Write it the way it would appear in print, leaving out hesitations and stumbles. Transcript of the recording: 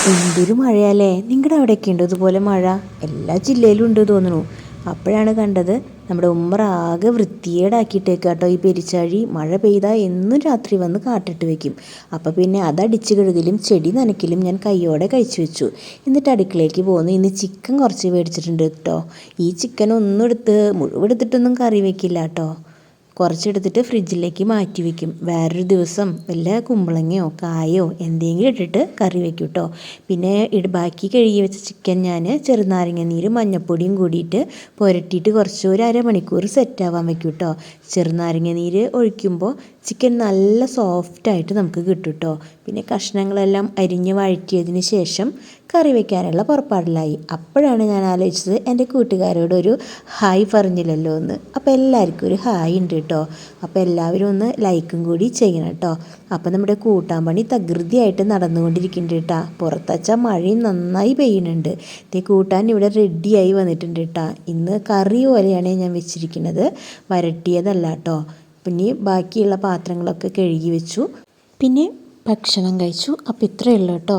എന്തൊരു മഴയല്ലേ! നിങ്ങളുടെ അവിടെയൊക്കെ ഉണ്ടോ ഇതുപോലെ മഴ? എല്ലാ ജില്ലയിലും ഉണ്ട് തോന്നുന്നു. അപ്പോഴാണ് കണ്ടത് നമ്മുടെ ഉമ്മറ ആകെ വൃത്തികേടാക്കിയിട്ടേക്ക് കേട്ടോ. ഈ പെരിച്ചാഴി മഴ പെയ്താൽ എന്നും രാത്രി വന്ന് കാട്ടിട്ട് വെക്കും. അപ്പോൾ പിന്നെ അതടിച്ച് കഴുകലും ചെടി നനയ്ക്കലും ഞാൻ കയ്യോടെ കഴിച്ചു വെച്ചു. എന്നിട്ട് അടുക്കളയ്ക്ക് പോകുന്നു. ഇന്ന് ചിക്കൻ കുറച്ച് മേടിച്ചിട്ടുണ്ട് കേട്ടോ. ഈ ചിക്കൻ ഒന്നും മുഴുവെടുത്തിട്ടൊന്നും കറി വെക്കില്ല കേട്ടോ. കുറച്ചെടുത്തിട്ട് ഫ്രിഡ്ജിലേക്ക് മാറ്റി വയ്ക്കും. വേറൊരു ദിവസം വല്ല കുമ്പളങ്ങയോ കായോ എന്തെങ്കിലും ഇട്ടിട്ട് കറി വയ്ക്കും കേട്ടോ. പിന്നെ ബാക്കി കഴുകി വെച്ച ചിക്കൻ ഞാൻ ചെറുനാരങ്ങ നീരും മഞ്ഞൾപ്പൊടിയും കൂടിയിട്ട് പുരട്ടിയിട്ട് ഒരു അരമണിക്കൂർ സെറ്റാവാൻ വയ്ക്കും കേട്ടോ. ചെറുനാരങ്ങ നീര് ഒഴിക്കുമ്പോൾ ചിക്കൻ നല്ല സോഫ്റ്റായിട്ട് നമുക്ക് കിട്ടും കേട്ടോ. പിന്നെ കഷ്ണങ്ങളെല്ലാം അരിഞ്ഞ് വഴറ്റിയതിന് ശേഷം കറി വയ്ക്കാനുള്ള പുറപ്പാടിലായി. അപ്പോഴാണ് ഞാൻ ആലോചിച്ചത് എൻ്റെ കൂട്ടുകാരോടൊരു ഹായ് പറഞ്ഞില്ലല്ലോ എന്ന്. അപ്പോൾ എല്ലാവർക്കും ഒരു ഹായ് ഉണ്ട് കേട്ടോ. അപ്പോൾ എല്ലാവരും ഒന്ന് ലൈക്കും കൂടി ചെയ്യണം കേട്ടോ. അപ്പോൾ നമ്മുടെ കൂട്ടാൻ പണി തകൃതിയായിട്ട് നടന്നുകൊണ്ടിരിക്കുന്നുണ്ട് കേട്ടോ. പുറത്തച്ച മഴയും നന്നായി പെയ്യുന്നുണ്ട്. കൂട്ടാൻ ഇവിടെ റെഡിയായി വന്നിട്ടുണ്ട് കേട്ടോ. ഇന്ന് കറി പോലെയാണ് ഞാൻ വെച്ചിരിക്കുന്നത്, വരട്ടിയതല്ല കേട്ടോ. പിന്നെ ബാക്കിയുള്ള പാത്രങ്ങളൊക്കെ കഴുകി വെച്ചു. പിന്നെ ഭക്ഷണം കഴിച്ചു. അപ്പോൾ ഇത്രയേ ഉള്ളൂ കേട്ടോ.